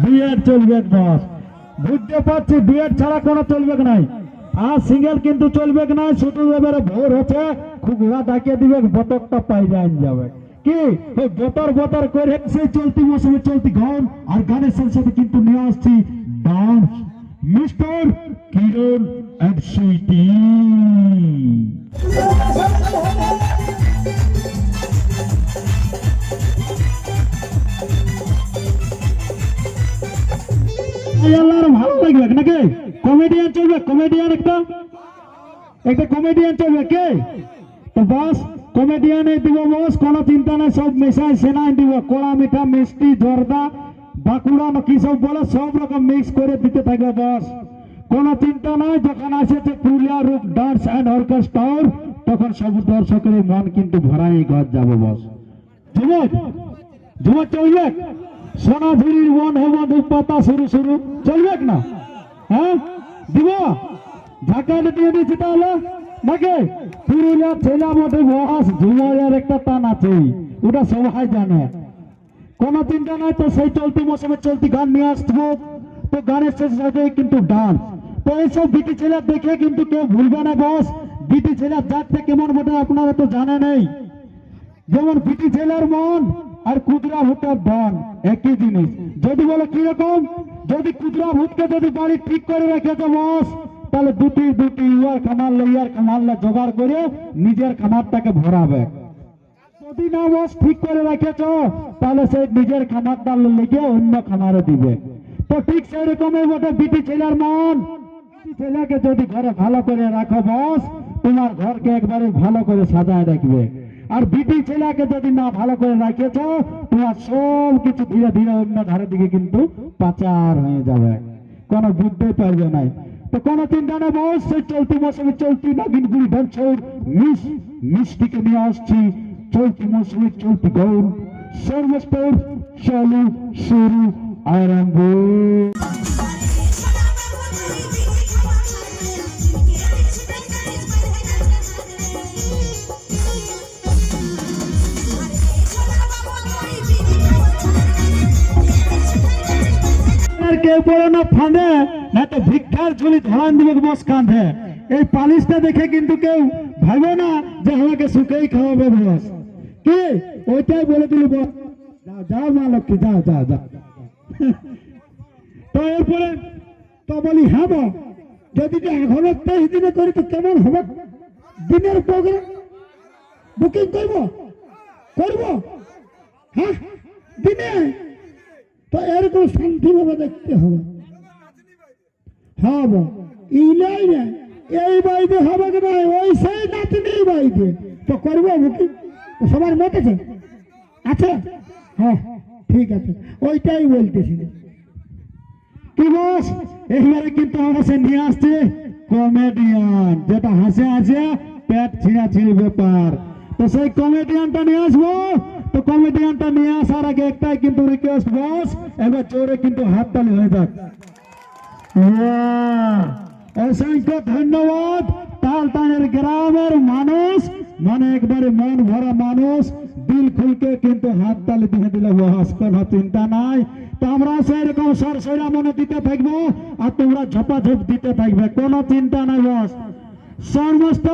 Duet চলবে বস, বুঝতে পারছি ডুয়েট ছাড়া কোনো চলবে নাই। আর সিঙ্গেল কিন্তু চলবে না, শুধু এবারে ভোর হচ্ছে খুবরা ডাকিয়ে দিবে, বতকটা পাই যাবে কি ওই বতর বতর করে সেই চলতি মৌসুমে চলতি গান আর গানের সাথে সাথে কিন্তু নিয়ে আসছি dance mister Kiran and Sweety. ভালো লাগবে নাকি? কমেডিয়ান চলবে, কমেডিয়ান একটা কমেডিয়ান চলবে কে? তো বস কমেডিয়ান দিব বস, কোনো চিন্তা নাই, সব মিশাই সেনাই দিব, কড়া মিঠা মিষ্টি জর্দা বাঁকুড়া কি সব বলে সব রকম মিক্স করে দিতে থাকবে বস, কোনো চিন্তা নাই। যখন আসেছে পুরুলিয়া রূপ ডান্স অ্যান্ড অর্কেস্ট্রা তখন সব দর্শকের মন কিন্তু ভরাই ঘর যাবে বস। যুবক যুবক চলবে, সোনাঝুরির মন হে বন্ধু পাতা শুরু শুরু চলবে না? হ্যাঁ দিব, ঝাঁকাটা দিয়ে দিচ্ছি তাহলে নাকি? পুরুলিয়ার ছেলে মোটে বস ঝুমার একটা টান আছে, ওটা সবাই জানে, কোনো চিন্তা নাই। তো সেই চলতি মৌসুমে চলতি গান নিয়ে আসবো, তো গানের সাথে কিন্তু ডান্স। তো এইসব বিটি ছেলে দেখে কিন্তু কেউ ভুলবে না বস, বিটি ছেলের জাতটা কেমন বটে আপনারা তো জানে নেই। যেমন বিটি ছেলের মন আর কুদরা ভূতের ধন একই জিনিস। যদি বলে কিরকম, যদি কুদরা ভূতকে যদি বাড়ি ঠিক করে রেখেছে বস, তাহলে দুটি ইয়ার খামারলে জোগাড় করে নিজের খামারটাকে ভরাবে। যদি না বস ঠিক করে রেখেছ, তাহলে সেই নিজের খামারটা লেগে অন্য খামারে দিবে। তো ঠিক সেরকমই বটে বিটি ছেলের মন। ছেলেকে যদি ঘরে ভালো করে রাখো বস, তোমার ঘরকে একবারে ভালো করে সাজায় রাখবে। আর বিটি ছেলেকে যদি না ভালো করে রাখেছ, তোমার সব কিছু ধীরে ধীরে অন্য ধারের দিকে কিন্তু পাচার হয়ে যাবে, কোনো বুঝতে পারবে না। তো কোনো চিন্তা নেই বস, সেই চলতি মৌসুমে চলতি নাগিনগুড়ি ঢান্সের মিষ্টিকে নিয়ে আসছি, চলতি মৌসুমে চলতি গান সর্বস্তর চালু শুরু আরম্ভ। কেউ পড়ো না ফাঁদে, না তো ভিক্ষার ঝুলি ধরান দিবে বস কাঁধে। এই পালিশটা দেখে কিন্তু কেউ ভাবে না যে আমাকে শুকেই খাওয়াবে বস, কি ওইটাই বলে দিল বস। যাও মা লক্ষ্মী যাও যাও যাও। তো এরপরে তো বলি হ্যাঁ বল, যদি এখনো 23 দিনে করি তো কেমন হবে? দিনের প্রোগ্রাম বুকিং করবো হ্যাঁ দিনে, তো এরকম শান্তিভাবে দেখতে হবে। হব ইলাই না এই বাইদে হবে কি না, ওই সেই নাতিনি বাইদে তো করবো বুকিং। সবার মত আছে? আচ্ছা হ্যাঁ ঠিক আছে, ওইটাই বলতেছি কি বস। এইবারে কিন্তু আমরা সে নিয়ে আসছে কমেডিয়ান, যেটা হাসে হাসে পেট ছিঁড়াছিঁড়ি ব্যাপার। তো সেই কমেডিয়ানটা নিয়ে আসবো। তো কমেডিয়ানটা নিয়ে আসার আগে একটাই কিন্তু রিকোয়েস্ট বস, এবার জোরে কিন্তু হাততালি হয়ে যাক। অসংখ্য ধন্যবাদ। তালতানের গ্রামের মানুষ মানে একবারে মন ভরা মানুষ, দিল খুলকে কিন্তু হাততালি দিয়ে দিলে বস, কোনো চিন্তা নাই। তো আমরা সেরকম সরসরা মনে দিতে থাকবো, আর তোমরা ঝপাঝপ দিতে থাকবে, কোনো চিন্তা নাই বস। সমস্ত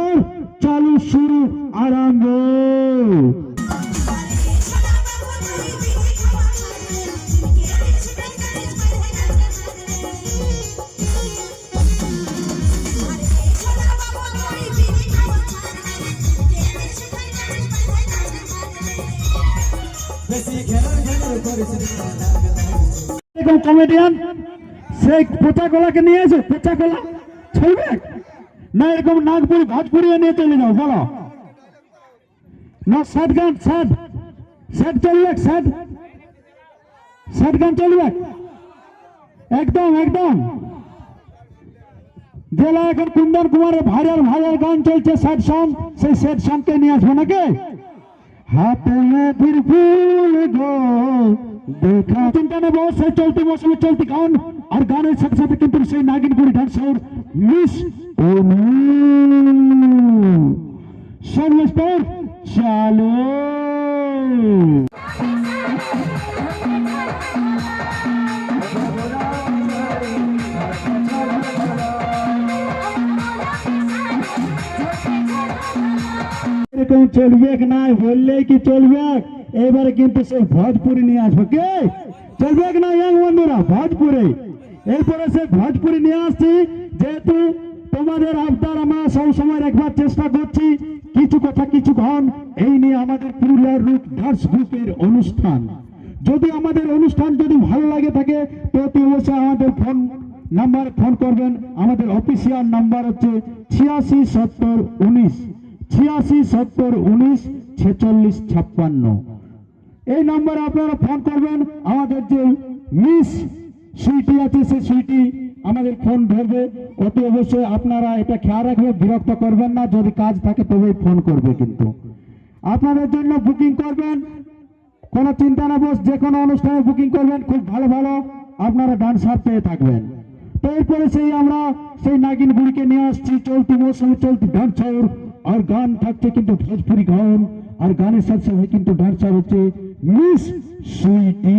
চালু শুরু আরম্ভ। কমেডিয়ান সেই পোচা কলাকে নিয়ে এসো, পোচা কলা চলবে না? এরকম নাগপুরি ভোজপুরি নিয়ে চলে যাও বলো না? সেট গান সেট চলবে, সেট গান চলবে একদম একদম। জেলা এখন কুন্দন কুমারের ভাইরাল গান চলছে সেট সং, সেই সেট সংকে নিয়ে আসবো নাকি? হাতে মেঘের ফুল গো দেখা চিন্তা নেই বস, সেই চলতি মৌসুমে চলতি গান আর গানের সাথে সাথে কিন্তু সেই নাগিনগুড়ি ডান্সের মিস অনু সর্বস্তর চালু। এরকম চলবে না, বললেই কি চলবে। এবারে কিন্তু সেই ভোজপুরি নিয়ে আসবে, কে চলবে না ইয়াং বন্ধুরা, ভোজপুরি। এরপরে সে ভোজপুরি নিয়ে আসছি, যেহেতু তোমাদের আবদার আমরা সবসময় রাখবার চেষ্টা করছি। কিছু কথা কিছুক্ষণ এই নিয়ে আমাদের পুরুলিয়ার রূপ ডান্স গ্রুপের অনুষ্ঠান। যদি আমাদের অনুষ্ঠান যদি ভালো লাগে থাকে তো অতি অবশ্যই আমাদের ফোন নাম্বার ফোন করবেন। আমাদের অফিসিয়াল নাম্বার হচ্ছে 867019 867019 4656। এই নাম্বারে আপনারা ফোন করবেন। আমাদের যে মিস সুইটি আছে সেই সুইটি আমাদের ফোন ধরবে। অতি অবশ্যই আপনারা এটা খেয়াল রাখবে, বিরক্ত করবেন না, যদি কাজ থাকে তবেই ফোন করবে। কিন্তু আপনাদের জন্য বুকিং করবেন, কোনো চিন্তা না, বস যে কোনো অনুষ্ঠানে বুকিং করবেন, খুব ভালো ভালো আপনারা ডান্সার পেয়ে থাকবেন। তো এরপরে সেই আমরা সেই নাগিন বুড়িকে নিয়ে আসছি, চলতি মৌসুমে চলতি ডান্সার। আর গান থাকছে কিন্তু ভোজপুরি গান, আর গানের সাথে সাথে কিন্তু ডান্সার হচ্ছে মিস সুইটি।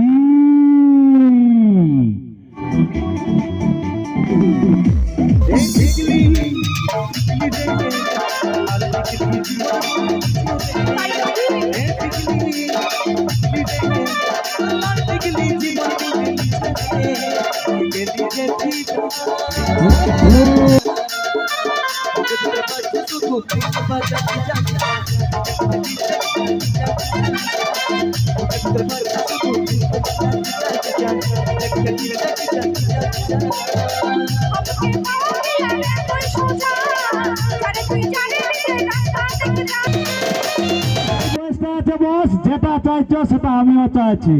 বস যেটা চাইছো সেটা আমিও চাইছি।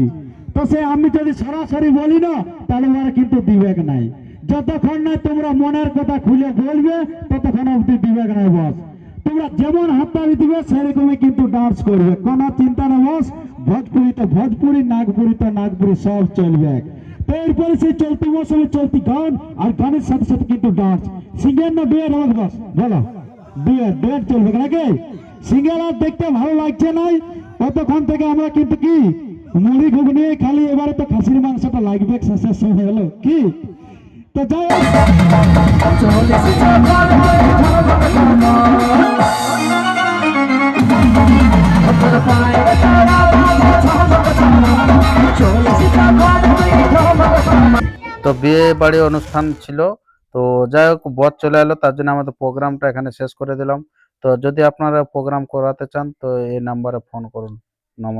তো সে আমি যদি সরাসরি বলি না তাহলে ওরা কিন্তু দিবেক নাই। যতক্ষণ না তোমরা মনের কথা খুলে বলবে ততক্ষণ অবধি দিবেক নাই বস। তোমরা যেমন হাততালি দিবে সেরকমই কিন্তু ডান্স করবে, কোনো চিন্তা না বস। ভোজপুরি তো ভোজপুরি, নাগপুরি তো নাগপুরি, সব চলবে। তো এরপরে সেই চলতি মৌসুমে চলতি গান, আর গানের সাথে সাথে কিন্তু ডান্স। সিঙ্গেল না ডুয়েট হবে বস, বলো ডুয়েট চলবে নাকি? সিঙ্গেল আর দেখতে ভালো লাগছে নাই, কতক্ষণ থেকে আমরা কিন্তু কি মুড়ি ঘুগনি খালি, এবারে তো খাসির মাংসটা লাগবে শেষের সময় হলো কি। তো যাই তো বিয়ে বাড়ি অনুষ্ঠান ছিল, তো যাই হোক বর চলে এলো, তার জন্য আমাদের প্রোগ্রামটা এখানে শেষ করে দিলাম। তো যদি আপনারা প্রোগ্রাম করাতে চান তো এই নাম্বারে ফোন করুন। নমস্কার।